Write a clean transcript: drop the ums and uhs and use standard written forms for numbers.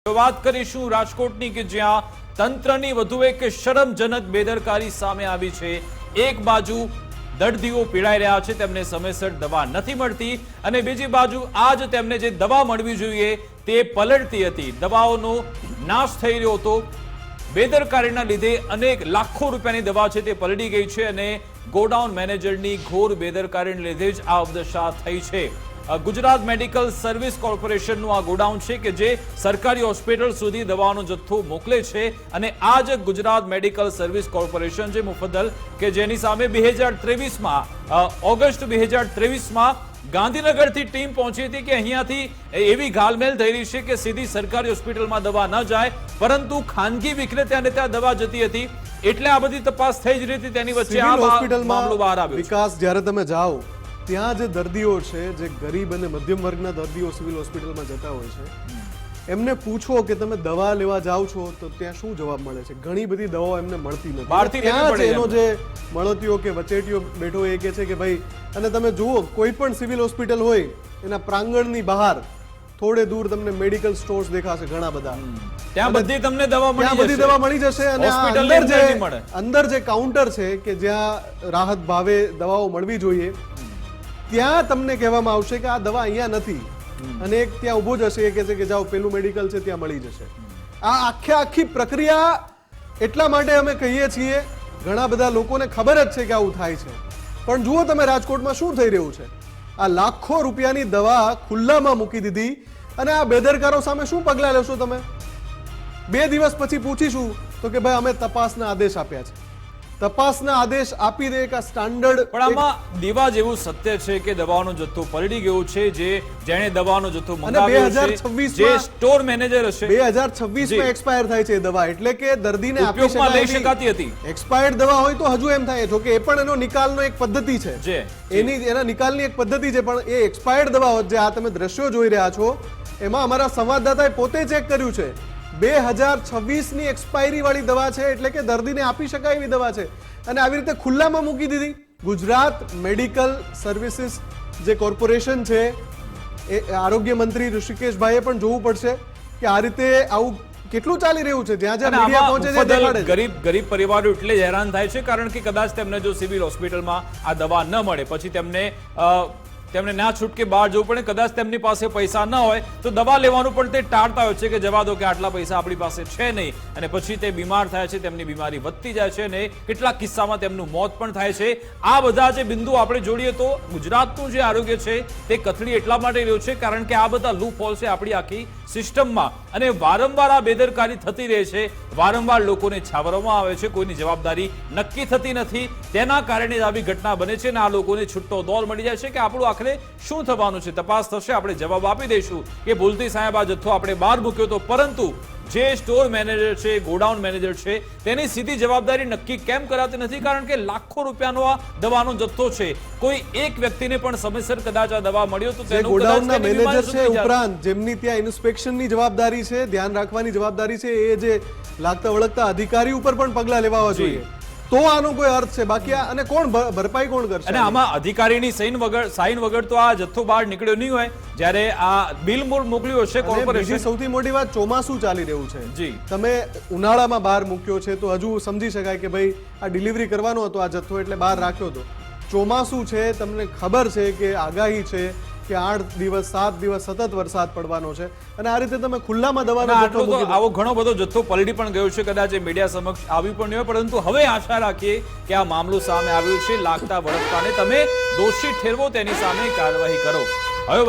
વાત કરીશું રાજકોટની કે જ્યાં તંત્રની વધુ એક શરમજનક બેદરકારી સામે આવી છે। એક બાજુ દર્દીઓ પીડાઈ રહ્યા છે, તેમને સમયસર દવા નથી મળતી અને બીજી બાજુ આજ તેમને જે દવા મળવી જોઈએ તે પલળતી હતી। દવાઓનો નાશ થઈ રહ્યો હતો। બેદરકારીના લીધે અનેક લાખો રૂપિયાની દવા છે તે પલળી ગઈ છે અને ગોડાઉન મેનેજરની ઘોર બેદરકારીને લીધે જ આ અવદશા થઈ છે। ગુજરાત મેડિકલ સર્વિસ કોર્પોરેશનનું આ ગોડાઉન છે કે જે સરકારી હોસ્પિટલ સુધી દવાનો જથ્થો મોકલે છે અને આ જ ગુજરાત મેડિકલ સર્વિસ કોર્પોરેશન જે મુફદ્દલ કે જેની સામે 2023માં ઓગસ્ટ 2023માં ગાંધીનગરથી ટીમ પહોંચી હતી કે અહીંયાથી એવી ગાલમેલ થઈ રહી છે કે સીધી સરકારી હોસ્પિટલમાં દવા ન જાય પરંતુ ખાનગી વિક્રેતાને ત્યાં દવા જતી હતી, એટલે આ બધી તપાસ થઈ જ રહી હતી। તેની વચ્ચે આ મામલો બહાર આવ્યો। વિકાસ, જ્યારે તમે જાઓ ત્યાં જે દર્દીઓ છે, જે ગરીબ અને મધ્યમ વર્ગના દર્દીઓ સિવિલ હોસ્પિટલમાં જતા હોય છે, એમને પૂછો કે તમે દવા લેવા જાઓ છો તો ત્યાં શું જવાબ મળે છે? ઘણી બધી દવાઓ એમને મળતી નથી। ત્યાં જ એનો જે મળતીઓ કે વચેટીઓ બેઠો એ કહે છે કે ભાઈ, અને તમે જુઓ કોઈ પણ સિવિલ હોસ્પિટલ હોય એના પ્રાંગણની બહાર થોડે દૂર તમને મેડિકલ સ્ટોર્સ દેખાશે ઘણા બધા, ત્યાં બધી તમને દવા મળી જશે અને અંદર જે કાઉન્ટર છે કે જ્યાં રાહત ભાવે દવાઓ મળવી જોઈએ ત્યાં તમને કહેવામાં આવશે કે આ દવા અહીંયા નથી અને એક ત્યાં ઊભો જ હશે, એ કહે છે કે જાઓ પેલું મેડિકલ છે ત્યાં મળી જશે। આ આખી પ્રક્રિયા એટલા માટે અમે કહીએ છીએ, ઘણા બધા લોકોને ખબર જ છે કે આવું થાય છે, પણ જુઓ તમે રાજકોટમાં શું થઈ રહ્યું છે। આ લાખો રૂપિયાની દવા ખુલ્લામાં મૂકી દીધી અને આ બેદરકારો સામે શું પગલાં લેશો તમે? 2 દિવસ પછી પૂછીશું તો કે ભાઈ અમે તપાસના આદેશ આપ્યા છે। તપાસના આદેશ આપી દે કે સ્ટાન્ડર્ડ, પણ આમાં દીવા જેવું સત્ય છે કે દવાનો જથ્થો પલળી ગયો છે। જેણે દવાનો જથ્થો મંગાવ્યો છે, જે સ્ટોર મેનેજર હશે, 2026માં એક્સપાયર થાય છે દવા, એટલે કે દર્દીને ઉપયોગમાં લઈ શકાતી હતી। એક્સપાયર્ડ દવા હોય તો હજુ એમ થાય, જો કે એ પણ એનો નિકાલનો એક પદ્ધતિ છે, એના નિકાલની એક પદ્ધતિ છે, પણ એ એક્સપાયર્ડ દવા જે આ તમે દ્રશ્યો જોઈ રહ્યા છો એમાં અમારા સંવાદદાતાએ પોતે ચેક કર્યું છે, 2026ની એક્સપાયરી વાળી દવા છે, એટલે કે દર્દીને આપી શકાય એવી દવા છે અને આવી રીતે ખુલ્લામાં મૂકી દીધી। ગુજરાત મેડિકલ સર્વિસીસ જે કોર્પોરેશન છે, એ આરોગ્ય મંત્રી ઋષિકેશભાઈએ પણ જોવું પડશે કે આ રીતે આવું કેટલું ચાલી રહ્યું છે। જ્યાં જ્યાં મીડિયા પહોંચે છે ગરીબ પરિવારો એટલે જ હેરાન થાય છે, કારણ કે કદાચ તેમને જો સિવિલ હોસ્પિટલમાં આ દવા ન મળે પછી તેમને ના છૂટકે બહાર જવું પડે, કદાચ તેમની પાસે પૈસા ન હોય તો દવા લેવાનું પણ તે ટાળતા હોય છે કે જવા દો કે આટલા પૈસા આપણી પાસે છે નહીં, અને પછી તે બીમાર થાય છે, તેમની બીમારી વધતી જાય છે અને કેટલાક કિસ્સામાં તેમનું મોત પણ થાય છે। આ બધા જે બિંદુ આપણે જોડીએ તો ગુજરાતનું જે આરોગ્ય છે તે કથળી એટલા માટે રહ્યું છે કારણ કે આ બધા લૂપ હોલ છે આપણી આખી સિસ્ટમમાં અને વારંવાર આ બેદરકારી થતી રહે છે, વારંવાર લોકોને છાવરવામાં આવે છે, કોઈની જવાબદારી નક્કી થતી નથી, તેના કારણે જ આવી ઘટના બને છે અને આ લોકોને છૂટો દોર મળી જાય છે કે આપણું આખરે શું થવાનું છે, તપાસ થશે, આપણે જવાબ આપી દઈશું કે ભૂલથી સાહેબ આ જથ્થો આપણે બહાર મૂક્યો હતો, પરંતુ જે સ્ટોર મેનેજર છે, ગોડાઉન મેનેજર છે, તેની સીધી જવાબદારી નક્કી કેમ કરાતી નથી? કારણ કે લાખો રૂપિયાનો આ દવાનો જથ્થો છે, કોઈ એક વ્યક્તિને પણ સમયસર કદાચ આ દવા મળ્યો તો તેનો ગોડાઉનના મેનેજર છે, ઉપરાંત જેમની ત્યાં ઇન્સ્પેક્શનની જવાબદારી છે, ધ્યાન રાખવાની જવાબદારી છે, એ જે લાગતા વળગતા અધિકારી ઉપર પણ પગલાં લેવા જોઈએ તો આનો કોઈ અર્થ છે। બાકી અને કોણ ભરપાઈ કોણ કરશે? અને આમાં અધિકારીની સાઈન વગર તો આ જથ્થો બહાર નીકળ્યો નહીં હોય જ્યારે આ બિલ મોકલ્યું હશે કોર્પોરેશન। સૌથી મોટી વાત, ચોમાસું ચાલી રહ્યું છે જી, તમે ઉનાળામાં બહાર મૂક્યો છે તો હજુ સમજી શકાય કે ભાઈ આ ડિલિવરી કરવાનો હતો આ જથ્થો એટલે બહાર રાખ્યો હતો। ચોમાસું છે, તમને ખબર છે કે આગાહી છે કે 8 દિવસ 7 દિવસ સતત વરસાદ પડવાનો છે અને આ રીતે તમે ખુલ્લામાં દવાનો આવો ઘણો બધો જથ્થો પલળી પણ ગયો છે, કદાચ એ મીડિયા સમક્ષ આવ્યું પણ નહીં હોય, પરંતુ હવે આશા રાખીએ કે આ મામલો સામે આવ્યો છે, લાગતા વળગતાને તમે દોષી ઠેરવો, તેની સામે કાર્યવાહી કરો। હવે